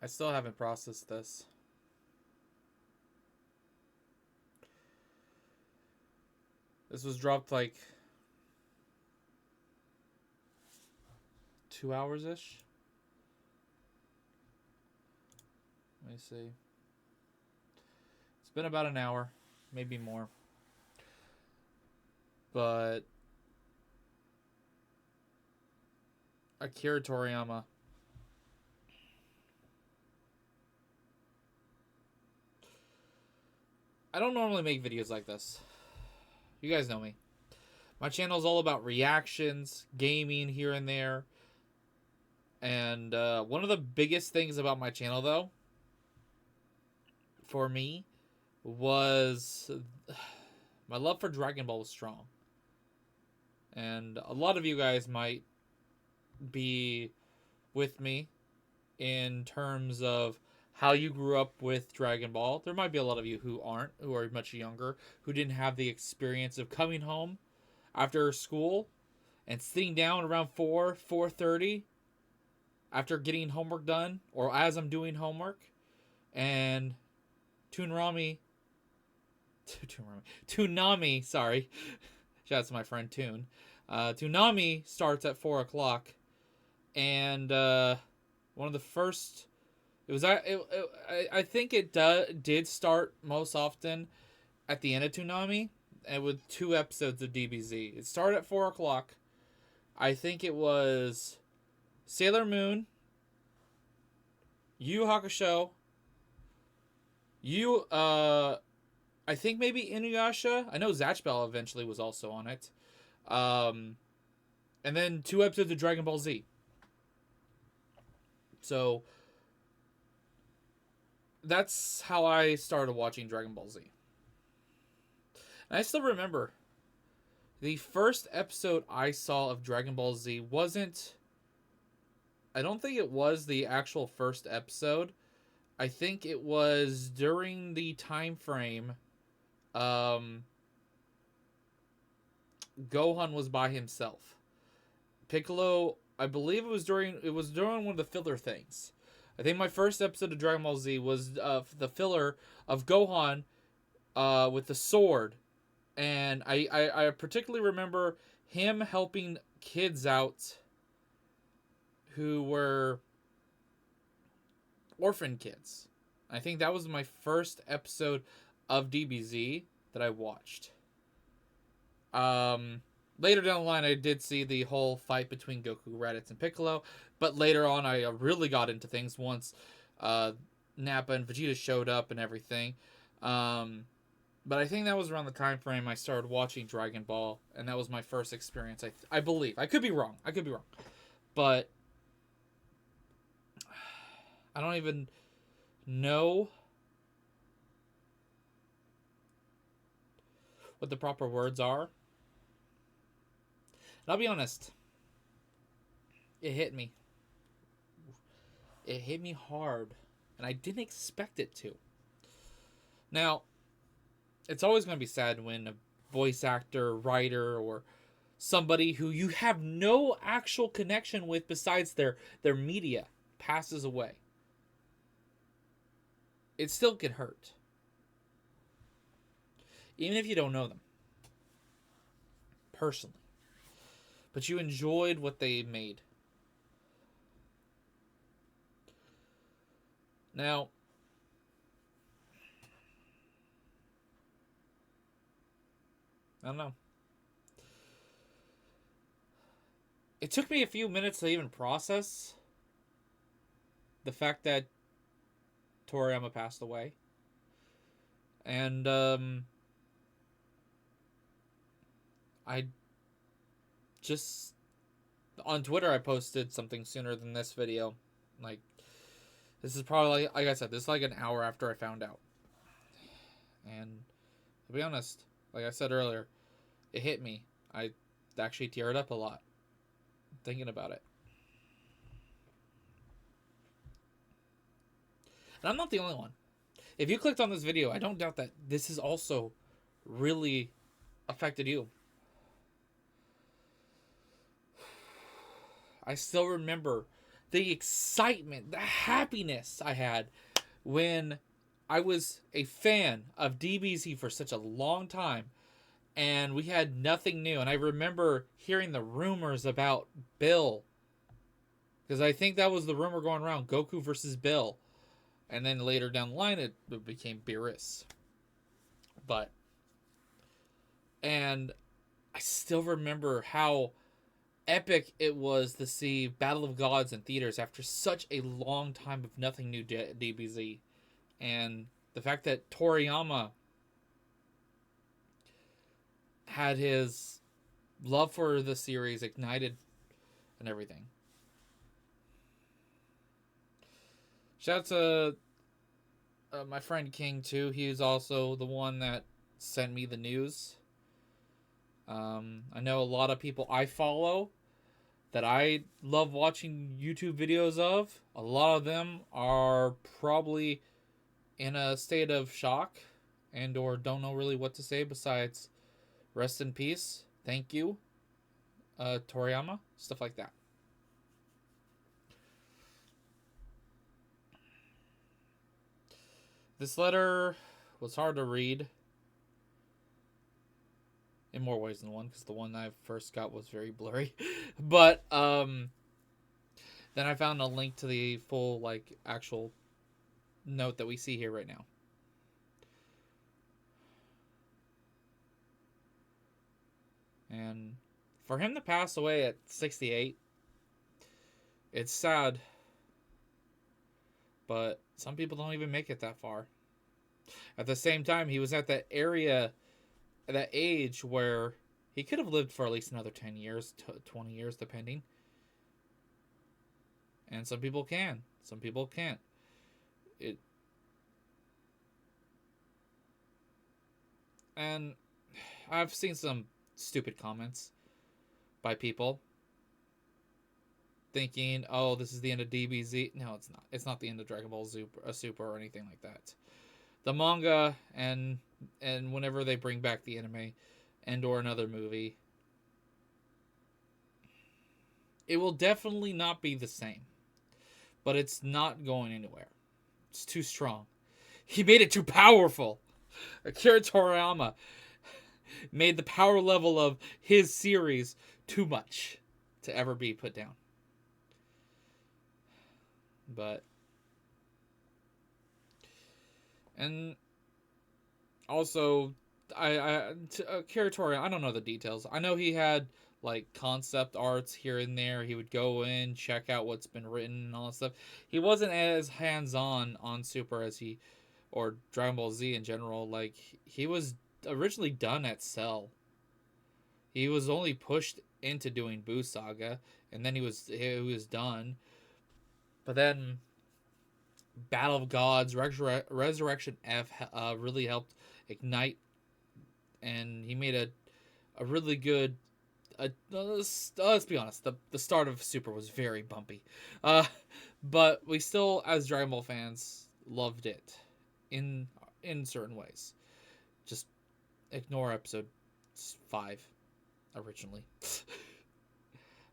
I still haven't processed this. This was dropped like 2 hours ish. Let me see. It's been about an hour, maybe more. But Akira Toriyama. I don't normally make videos like this. You guys know me. My channel is all about reactions, gaming here and there. And one of the biggest things about my channel, though, for me, was my love for Dragon Ball was strong. And a lot of you guys might be with me in terms of how you grew up with Dragon Ball. There might be a lot of you who aren't, who are much younger, who didn't have the experience of coming home after school and sitting down around 4:30 after getting homework done, or as I'm doing homework, and Toonami, sorry, shout out to my friend Toon. Toonami starts at 4 o'clock, and one of the first, I think it did start most often at the end of Toonami, and with 2 episodes of DBZ. It started at 4 o'clock. I think it was Sailor Moon, Yu Yu Hakusho, I think maybe Inuyasha. I know Zatch Bell eventually was also on it. And then 2 episodes of Dragon Ball Z. So that's how I started watching Dragon Ball Z. And I still remember the first episode I saw of Dragon Ball Z wasn't... I don't think it was the actual first episode. I think it was during the time frame Gohan was by himself. Piccolo, I believe it was during one of the filler things. I think my first episode of Dragon Ball Z was the filler of Gohan with the sword. And I particularly remember him helping kids out who were orphan kids. I think that was my first episode of DBZ that I watched. Later down the line, I did see the whole fight between Goku, Raditz, and Piccolo, but later on, I really got into things once Nappa and Vegeta showed up and everything. But I think that was around the time frame I started watching Dragon Ball, and that was my first experience. I believe. I could be wrong. But I don't even know what the proper words are. And I'll be honest. It hit me. It hit me hard. And I didn't expect it to. Now, it's always going to be sad when a voice actor, writer, or somebody who you have no actual connection with besides their media passes away. It still can hurt. Even if you don't know them. Personally. But you enjoyed what they made. Now, I don't know. It took me a few minutes to even process the fact that Toriyama passed away. And I just on Twitter I posted something sooner than this video. Like, this is probably, like I said, this is like an hour after I found out. And to be honest, like I said earlier, it hit me. I actually teared up a lot thinking about it. And I'm not the only one. If you clicked on this video, I don't doubt that this has also really affected you. I still remember the excitement, the happiness I had when I was a fan of DBZ for such a long time and we had nothing new. And I remember hearing the rumors about Bill, because I think that was the rumor going around, Goku versus Bill. And then later down the line, it became Beerus. But, and I still remember how epic it was to see Battle of Gods in theaters after such a long time of nothing new DBZ. And the fact that Toriyama had his love for the series ignited and everything. Shout out to my friend King too. He's also the one that sent me the news. I know a lot of people I follow that I love watching YouTube videos of. A lot of them are probably in a state of shock and or don't know really what to say besides rest in peace, thank you, Toriyama, stuff like that. This letter was hard to read in more ways than one, because the one I first got was very blurry. But then I found a link to the full, like, actual note that we see here right now. And for him to pass away at 68, it's sad. But some people don't even make it that far. At the same time, he was at that area, that age where he could have lived for at least another 10 years, 20 years, depending. And some people can. Some people can't. And I've seen some stupid comments by people thinking, oh, this is the end of DBZ. No, it's not. It's not the end of Dragon Ball Super or anything like that. The manga and whenever they bring back the anime and or another movie, it will definitely not be the same. But it's not going anywhere. It's too strong. He made it too powerful. Akira Toriyama made the power level of his series too much to ever be put down. But and also Akira Toriyama, I don't know the details. I know he had like concept arts here and there. He would go in, check out what's been written and all that stuff. He wasn't as hands-on on Super as he, or Dragon Ball Z in general. Like, he was originally done at Cell. He was only pushed into doing Buu Saga, and then he was done. But then Battle of Gods, Resurrection F really helped ignite, and he made a really good. Let's be honest, the start of Super was very bumpy, but we still, as Dragon Ball fans, loved it in certain ways. Just ignore episode 5 originally,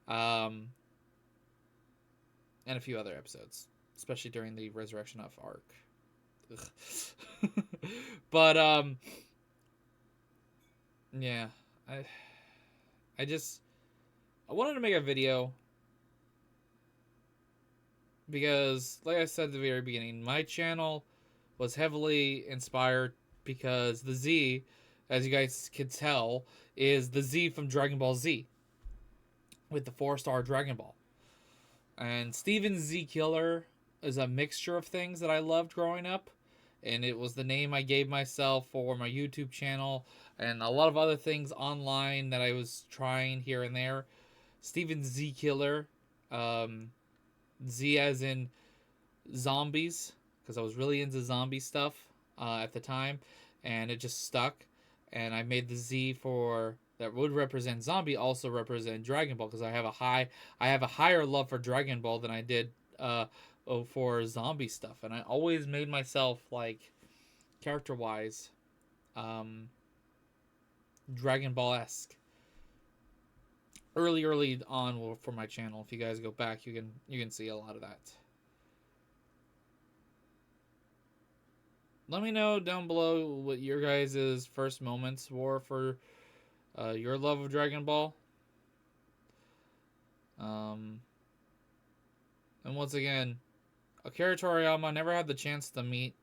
and a few other episodes, especially during the Resurrection of arc. But yeah, I wanted to make a video because, like I said at the very beginning, my channel was heavily inspired because the Z, as you guys can tell, is the Z from Dragon Ball Z with the 4-star Dragon Ball. And Steven Z Killer is a mixture of things that I loved growing up, and it was the name I gave myself for my YouTube channel and a lot of other things online that I was trying here and there. Steven Z Killer, Z as in zombies, because I was really into zombie stuff at the time, and it just stuck. And I made the Z for that would represent zombie also represent Dragon Ball, because I have a higher love for Dragon Ball than I did for zombie stuff, and I always made myself, like, character wise, Dragon Ball-esque, early on for my channel. If you guys go back, you can see a lot of that. Let me know down below what your guys' first moments were for your love of Dragon Ball. And once again, Akira Toriyama, never had the chance to meet,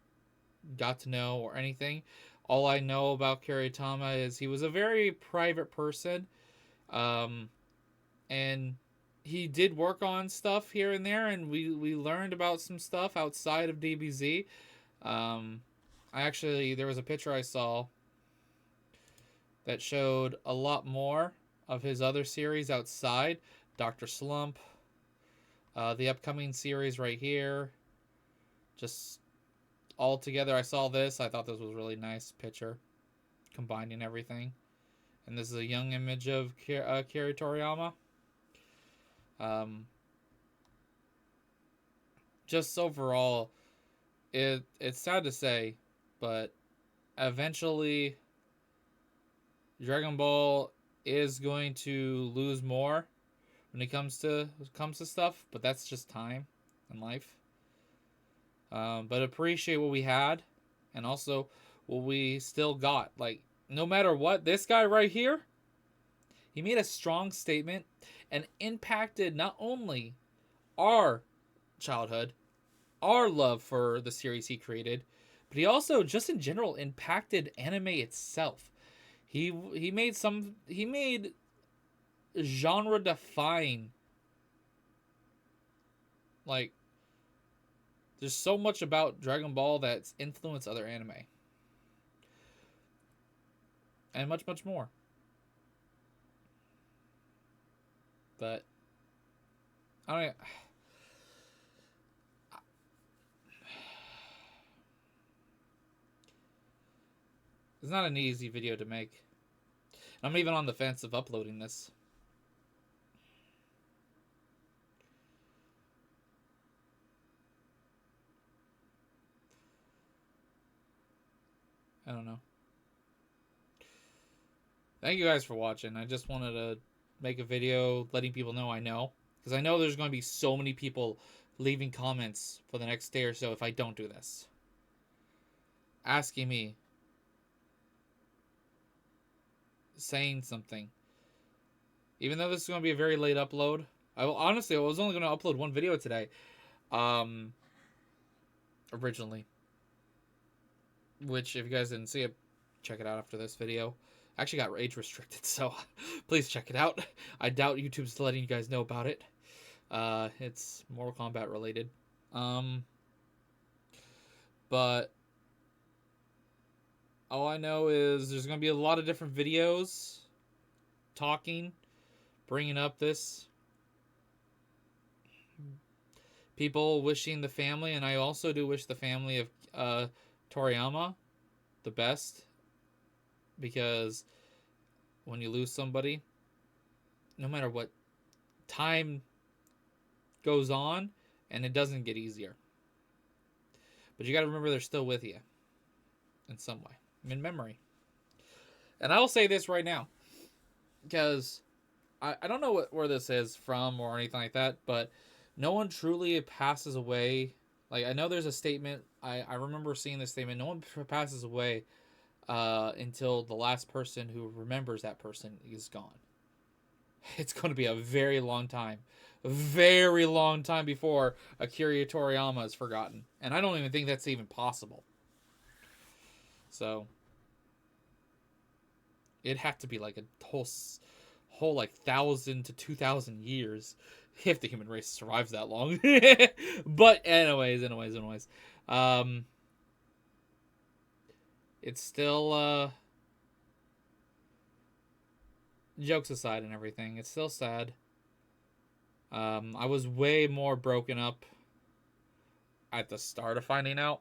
got to know, or anything. All I know about Akira Toriyama is he was a very private person. And he did work on stuff here and there, and we learned about some stuff outside of DBZ. There was a picture I saw that showed a lot more of his other series outside. Dr. Slump, the upcoming series right here. Just all together, I saw this. I thought this was a really nice picture, combining everything. And this is a young image of Akira Toriyama. Just overall, it's sad to say, but eventually Dragon Ball is going to lose more when it comes to stuff, but that's just time in life. But appreciate what we had, and also what we still got. Like, no matter what, this guy right here, he made a strong statement and impacted not only our childhood, our love for the series he created, but he also just in general impacted anime itself. He made genre defying, like, there's so much about Dragon Ball that's influenced other anime. And much, much more. But I don't. It's not an easy video to make. I'm even on the fence of uploading this. I don't know. Thank you guys for watching. I just wanted to make a video letting people know I know. Because I know there's going to be so many people leaving comments for the next day or so if I don't do this. Asking me. Saying something. Even though this is going to be a very late upload. I was only going to upload one video today. Originally. Which, if you guys didn't see it, check it out after this video. I actually got age restricted, so please check it out. I doubt YouTube's letting you guys know about it. It's Mortal Kombat related. But all I know is there's going to be a lot of different videos talking, bringing up this. People wishing the family, and I also do wish the family of Toriyama the best, because when you lose somebody, no matter what, time goes on and it doesn't get easier, but you got to remember they're still with you in some way, in memory. And I will say this right now, because I don't know where this is from or anything like that, but no one truly passes away. Like, I know there's a statement, I remember seeing this statement, no one passes away until the last person who remembers that person is gone. It's going to be a very long time before Akira Toriyama is forgotten. And I don't even think that's even possible. So it'd have to be like a whole like 1,000 to 2,000 years if the human race survives that long. But anyways, it's still jokes aside and everything, it's still sad. I was way more broken up at the start of finding out.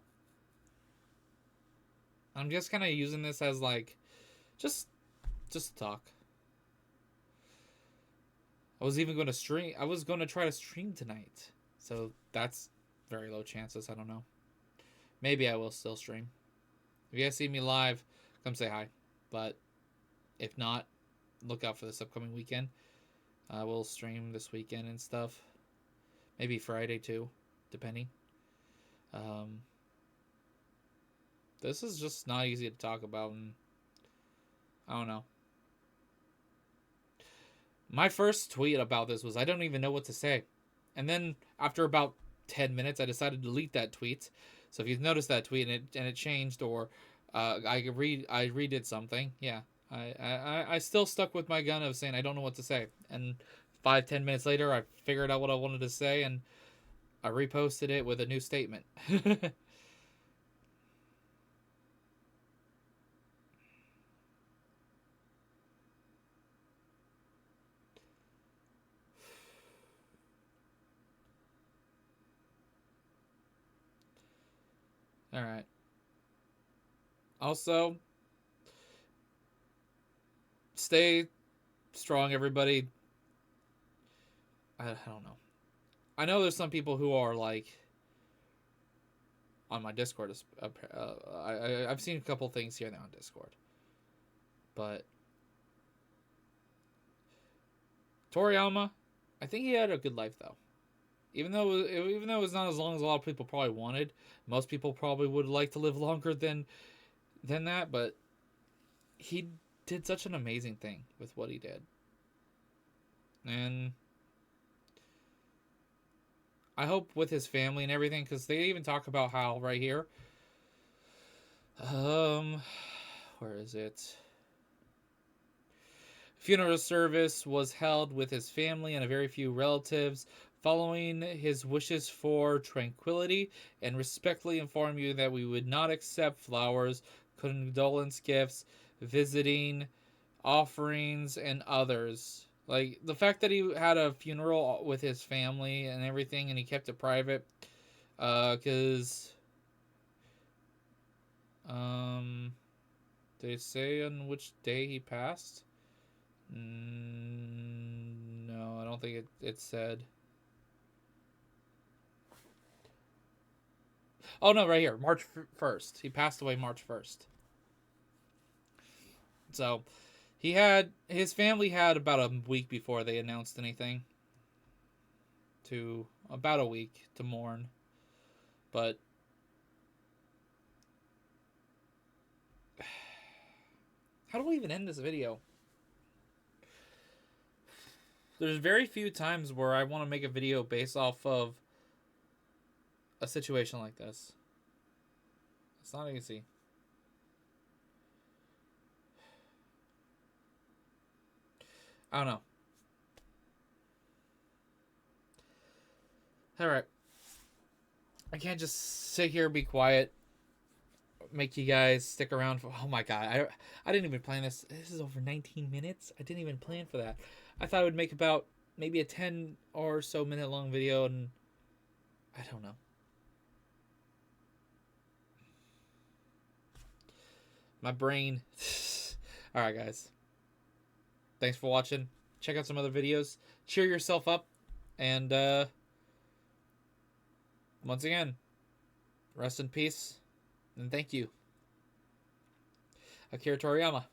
I'm just kind of using this as like just to talk. I was even going to stream. I was going to try to stream tonight. So that's very low chances. I don't know. Maybe I will still stream. If you guys see me live, come say hi. But if not, look out for this upcoming weekend. I will stream this weekend and stuff. Maybe Friday too, depending. Um, this is just not easy to talk about, and I don't know. My first tweet about this was I don't even know what to say. And then after about 10 minutes, I decided to delete that tweet. So if you've noticed that tweet and it changed, or I redid something, yeah, I still stuck with my gun of saying I don't know what to say. And 5-10 minutes later, I figured out what I wanted to say, and I reposted it with a new statement. All right. Also, stay strong, everybody. I don't know. I know there's some people who are like on my Discord. I've seen a couple things here and there on Discord, but Toriyama, I think he had a good life though. Even though it was not as long as a lot of people probably wanted, most people probably would like to live longer than that. But he did such an amazing thing with what he did, and I hope with his family and everything, because they even talk about how right here, where is it? Funeral service was held with his family and a very few relatives, following his wishes for tranquility, and respectfully inform you that we would not accept flowers, condolence gifts, visiting, offerings, and others. Like the fact that he had a funeral with his family and everything, and he kept it private, because did it say on which day he passed? No, I don't think it said. Oh no, right here, March 1st. He passed away March 1st. So his family had about a week before they announced anything. To about a week to mourn, but how do we even end this video? There's very few times where I want to make a video based off of a situation like this. It's not easy. I don't know. Alright. I can't just sit here and be quiet. Make you guys stick around for. Oh my god. I didn't even plan this. This is over 19 minutes. I didn't even plan for that. I thought I would make about maybe a 10 or so minute long video, and I don't know. My brain. Alright, guys. Thanks for watching. Check out some other videos. Cheer yourself up. And once again, rest in peace. And thank you. Akira Toriyama.